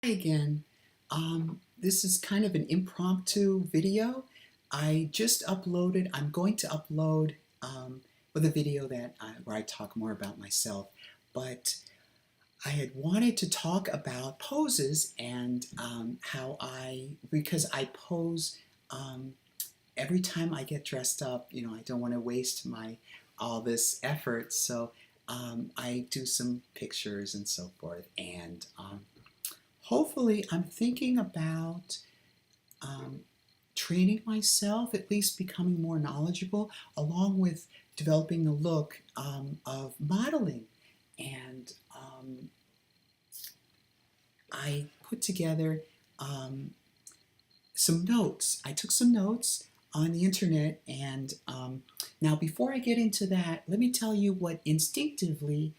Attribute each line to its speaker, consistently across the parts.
Speaker 1: Hi again. This is kind of an impromptu video. I'm going to upload with a video where I talk more about myself, but I had wanted to talk about poses and because I pose every time I get dressed up, I don't want to waste all this effort, so I do some pictures and so forth, and hopefully, I'm thinking about um, training myself, at least becoming more knowledgeable, along with developing the look of modeling. And I put together um, some notes. I took some notes on the internet, and now before I get into that, let me tell you what instinctively,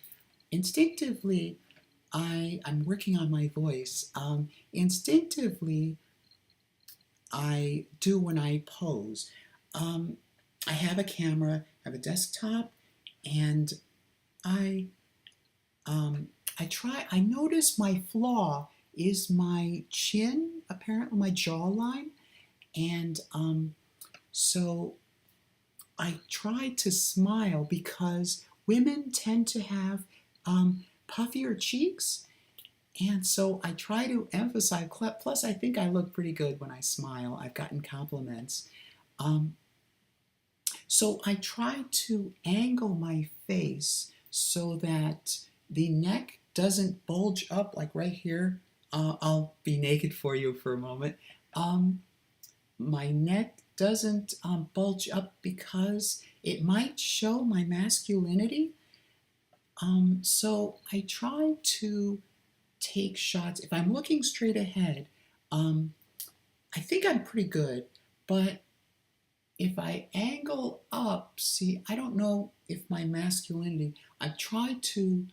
Speaker 1: I'm working on my voice. Instinctively, I do when I pose. Um, I have a camera, I have a desktop, and I I notice my flaw is my chin, apparently my jawline, and so I try to smile because women tend to have puffier cheeks. And so I try to emphasize, plus I think I look pretty good when I smile. I've gotten compliments. Um, so I try to angle my face so that the neck doesn't bulge up like right here. I'll be naked for you for a moment. Um, my neck doesn't bulge up because it might show my masculinity. So I try to take shots. If I'm looking straight ahead, um, I think I'm pretty good. But if I angle up, see, I don't know if my masculinity, I try to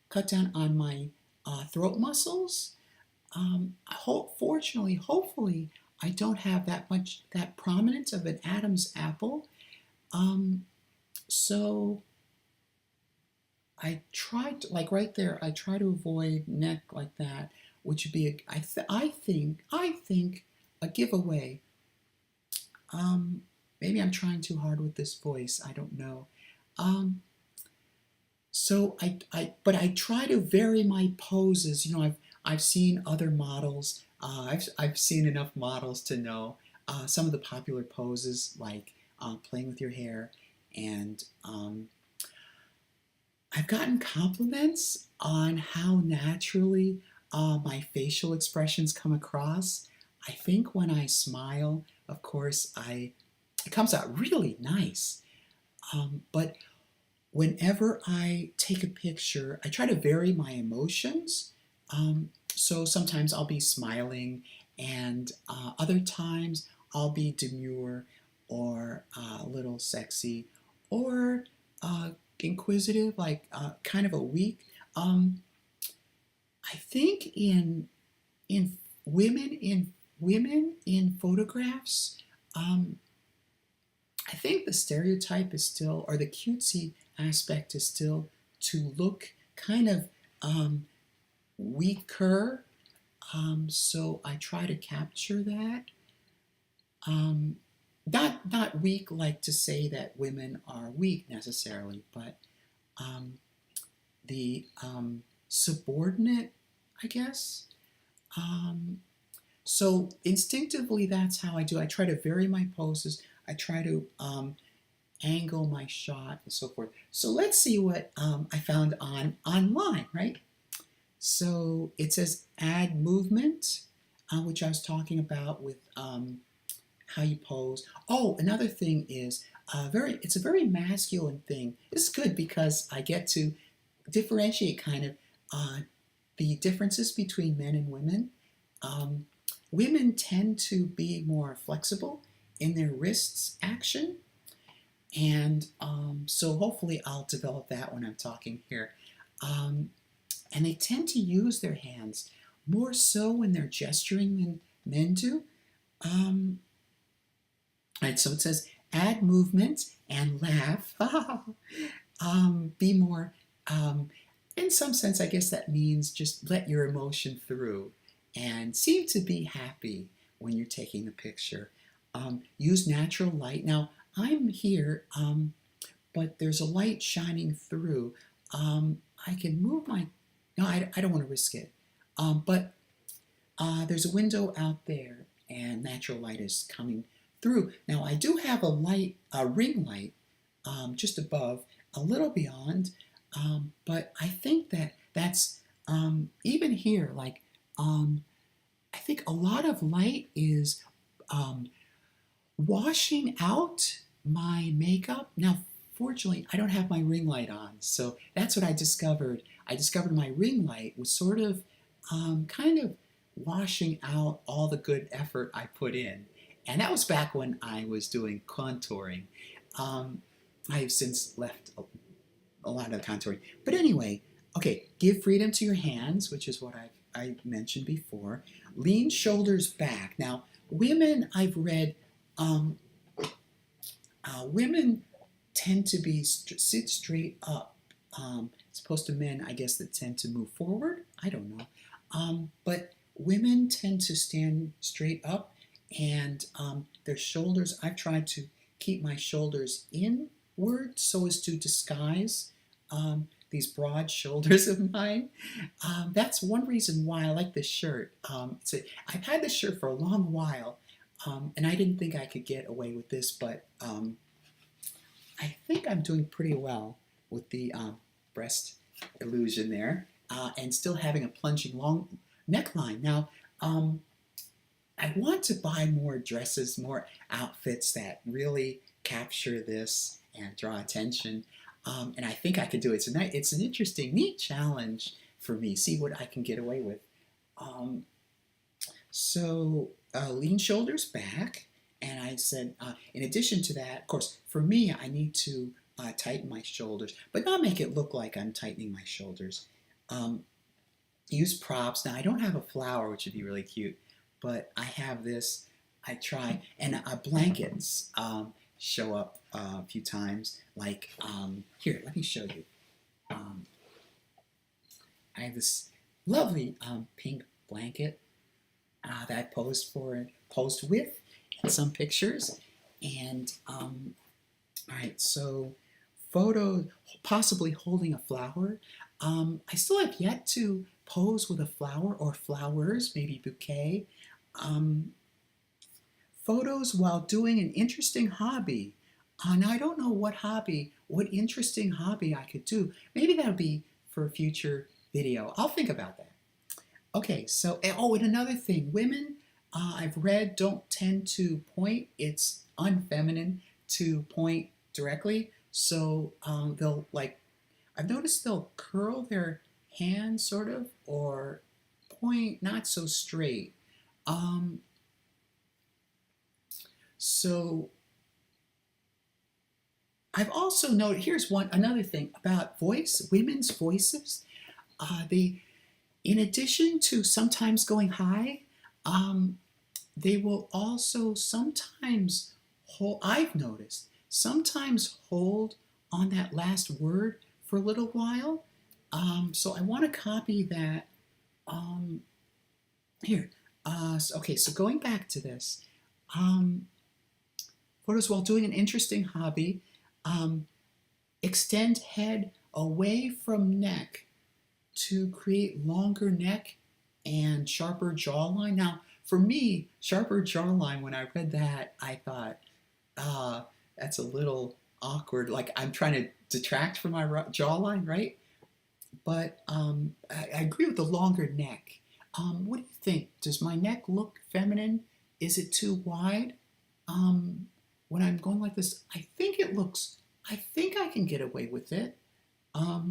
Speaker 1: cut down on my throat muscles. Fortunately, hopefully, I don't have that prominence of an Adam's apple. Um, so I try to, like right there, I try to avoid neck like that, which would be, I think a giveaway. Um, Maybe I'm trying too hard with this voice. I don't know. Um, but I try to vary my poses. I've seen other models. I've seen enough models to know some of the popular poses, like playing with your hair, and I've gotten compliments on how naturally my facial expressions come across. I think when I smile, of course, it comes out really nice. But whenever I take a picture, I try to vary my emotions. So sometimes I'll be smiling, and other times I'll be demure or a little sexy or uh, inquisitive, like kind of a weak. Um, I think in women in photographs, um, I think the stereotype is still, or the cutesy aspect is still, to look kind of weaker. So I try to capture that. Um, not weak like to say that women are weak necessarily, but um, the subordinate, I guess. Um, so instinctively, that's how I do. I try to vary my poses. I try to angle my shot and so forth. So let's see what I found online, right? So it says add movement, which I was talking about with how you pose. Oh, another thing is it's a very masculine thing. It's good because I get to differentiate kind of uh, the differences between men and women. Um, Women tend to be more flexible in their wrists action, and so hopefully I'll develop that when I'm talking here. Um, and they tend to use their hands more so when they're gesturing than men do. Um, right, so it says add movement and laugh. Be more. Um, in some sense, I guess that means just let your emotion through and seem to be happy when you're taking the picture. Use natural light. Now, I'm here, but there's a light shining through. I can move my, no, I don't want to risk it. But there's a window out there and natural light is coming through. Now, I do have a ring light just above, a little beyond, but I think that's even here, like I think a lot of light is um, washing out my makeup. Now, fortunately, I don't have my ring light on, so that's what I discovered. I discovered my ring light was sort of kind of washing out all the good effort I put in. And that was back when I was doing contouring. Um, I've since left a lot of contouring. But anyway, okay, give freedom to your hands, which is what I mentioned before. Lean shoulders back. Now, women, I've read, um, women tend to be sit straight up, as opposed to men, I guess, that tend to move forward. I don't know. But women tend to stand straight up, and their shoulders, I've tried to keep my shoulders inward so as to disguise these broad shoulders of mine. That's one reason why I like this shirt. I've had this shirt for a long while, and I didn't think I could get away with this, but I think I'm doing pretty well with the breast illusion there, and still having a plunging long neckline. Now, I want to buy more dresses, more outfits that really capture this and draw attention. And I think I could do it. It's an interesting, neat challenge for me. See what I can get away with. Um, Lean shoulders back. And I said, in addition to that, of course, for me, I need to tighten my shoulders, but not make it look like I'm tightening my shoulders. Um, Use props. Now, I don't have a flower, which would be really cute, but I have this. I try, and blankets show up a few times. Like, here, let me show you. Um, I have this lovely pink blanket that I posed with in some pictures. And all right, so photo, possibly holding a flower. I still have yet to pose with a flower or flowers, maybe bouquet. Um, Photos while doing an interesting hobby. Now I don't know what interesting hobby I could do. Maybe that'll be for a future video. I'll think about that. Okay, so, oh, and another thing, women, I've read, don't tend to point. It's unfeminine to point directly. So they'll like, I've noticed they'll curl their hands sort of, or point not so straight. Um, so I've also noted, here's another thing about women's voices. They, in addition to sometimes going high, um, they will also sometimes hold, I've noticed, sometimes hold on that last word for a little while. So I want to copy that. Um, Here. Okay, so going back to this. Photos while doing an interesting hobby. Um, Extend head away from neck to create longer neck and sharper jawline. Now, for me, sharper jawline, when I read that, I thought, that's a little awkward. Like I'm trying to detract from my jawline, right? But I agree with the longer neck. What do you think? Does my neck look feminine? Is it too wide? When I'm going like this, I think I can get away with it. All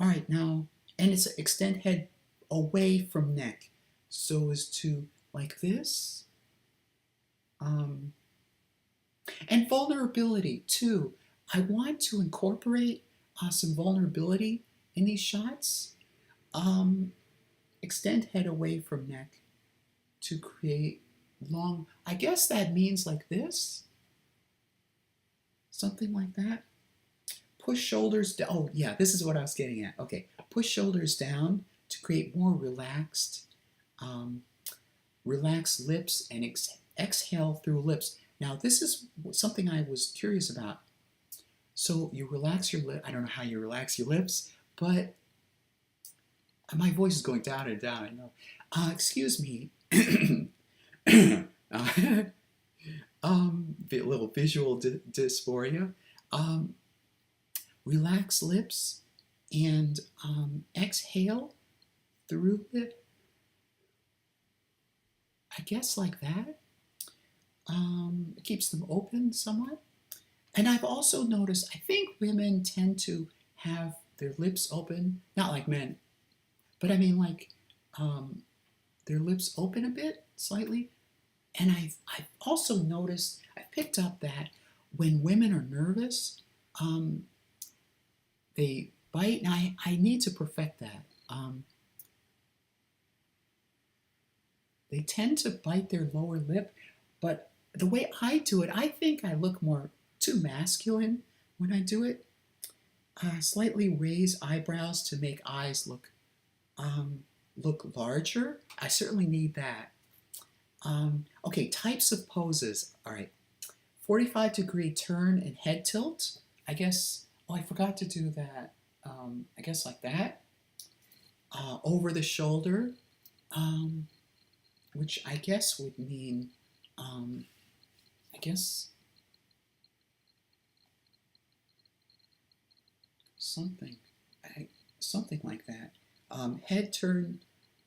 Speaker 1: right, now, and it's extend head away from neck so as to like this. And vulnerability too. I want to incorporate some vulnerability in these shots. Extend head away from neck to create long, I guess that means like this. Something like that. push shoulders down. Oh, yeah, this is what I was getting at. Okay, push shoulders down to create more um, relaxed lips, and exhale through lips. Now, this is something I was curious about. So you relax your lip. I don't know how you relax your lips, but my voice is going down and down. I know. Excuse me. A little visual dysphoria. Um, Relax lips and exhale through it. I guess like that. It keeps them open somewhat. And I've also noticed, I think women tend to have their lips open, not like men, but I mean like um, their lips open a bit, slightly. And I've also noticed, I've picked up that when women are nervous, um, they bite, and I need to perfect that. They tend to bite their lower lip, but the way I do it, I think I look more too masculine when I do it. Slightly raise eyebrows to make eyes look larger. I certainly need that. Okay, types of poses. All right, 45-degree turn and head tilt. I guess, oh, I forgot to do that. I guess like that. Over the shoulder, which I guess would mean, I guess, something, something like that. Head turn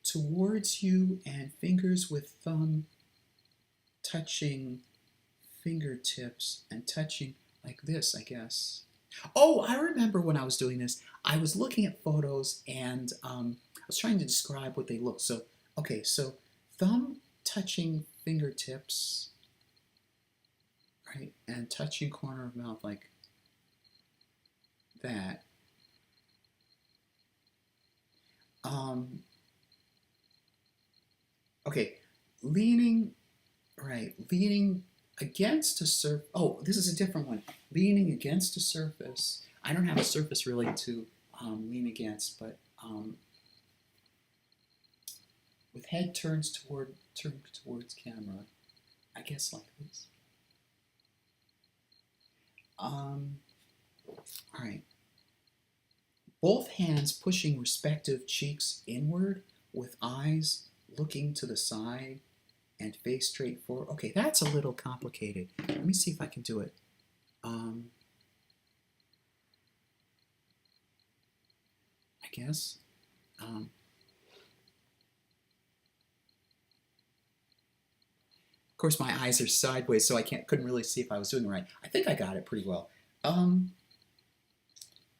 Speaker 1: towards you and fingers with thumb touching fingertips and touching like this, I guess. Oh, I remember when I was doing this, I was looking at photos and I was trying to describe what they look. So, okay, so thumb touching fingertips, right, and touching corner of mouth like that. Okay, leaning, right, leaning against a surface. Oh, this is a different one. Leaning against a surface. I don't have a surface really to lean against, but with head turned towards camera, I guess like this. All right. Both hands pushing respective cheeks inward with eyes looking to the side and face straight forward. Okay, that's a little complicated. Let me see if I can do it. I guess. Of course, my eyes are sideways, so I couldn't really see if I was doing it right. I think I got it pretty well.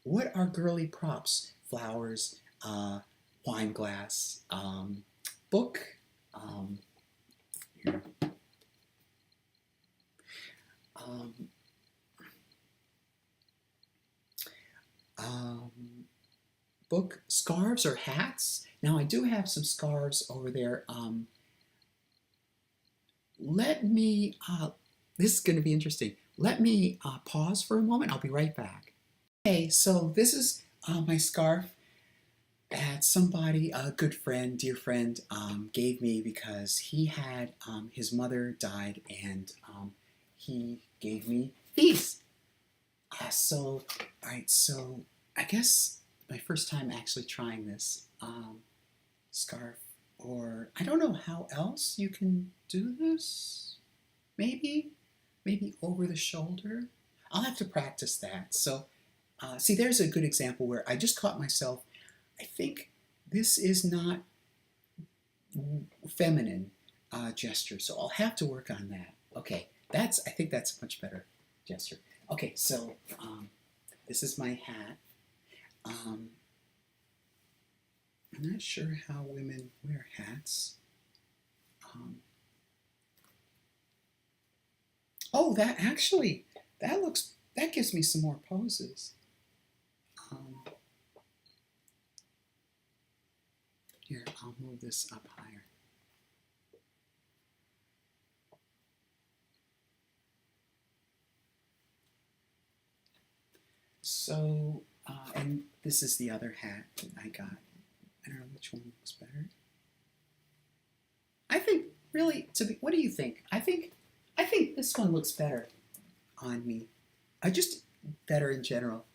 Speaker 1: What are girly props? Flowers, wine glass, book. Here. Book, scarves or hats. Now I do have some scarves over there. Let me, this is going to be interesting. Let me pause for a moment. I'll be right back. Okay, so this is my scarf that somebody, a good friend, dear friend, gave me because he had, his mother died and he gave me these. All right, so I guess my first time actually trying this scarf, or I don't know how else you can do this. Maybe over the shoulder. I'll have to practice that. So see, there's a good example where I just caught myself. I think this is not feminine gesture, so I'll have to work on that. Okay, I think that's a much better gesture. Okay, so this is my hat. I'm not sure how women wear hats. Oh, that gives me some more poses. Here, I'll move this up higher. So, and this is the other hat that I got. I don't know which one looks better. I think really what do you think? I think this one looks better on me. I just better in general.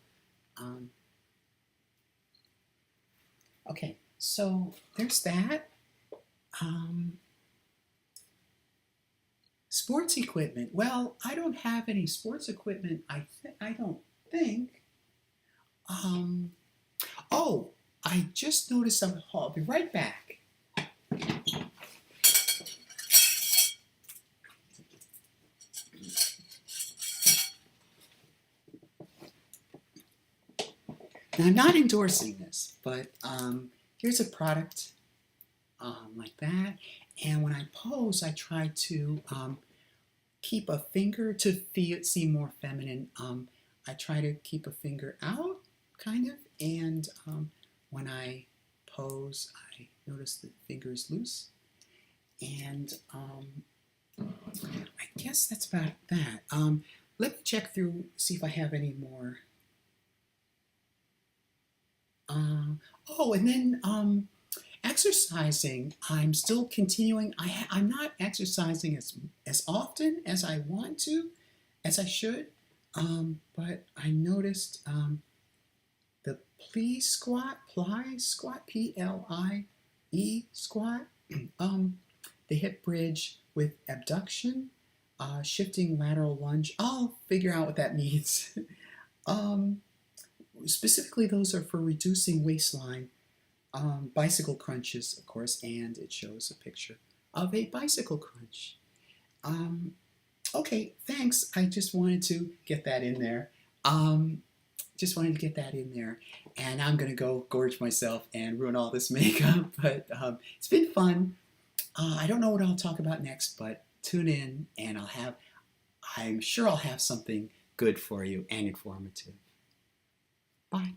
Speaker 1: Um, okay, so there's that. Um, Sports equipment. Well, I don't have any sports equipment. I don't think. Um, oh, I just noticed something. I'll be right back. Now, I'm not endorsing this, but here's a product like that. And when I pose, I try to keep a finger to see more feminine. I try to keep a finger out, kind of, and when I pose, I notice the finger is loose. And I guess that's about that. Let me check through, see if I have any more. Oh, and then exercising. I'm still continuing. I'm not exercising as often as I want to, as I should. But I noticed the plie squat, Plie squat, the hip bridge with abduction, shifting lateral lunge. I'll figure out what that means. Specifically, those are for reducing waistline. Bicycle crunches, of course, and it shows a picture of a bicycle crunch. Okay, thanks. I just wanted to get that in there. And I'm going to go gorge myself and ruin all this makeup, but it's been fun. I don't know what I'll talk about next, but tune in and I'm sure I'll have something good for you and informative. Bye.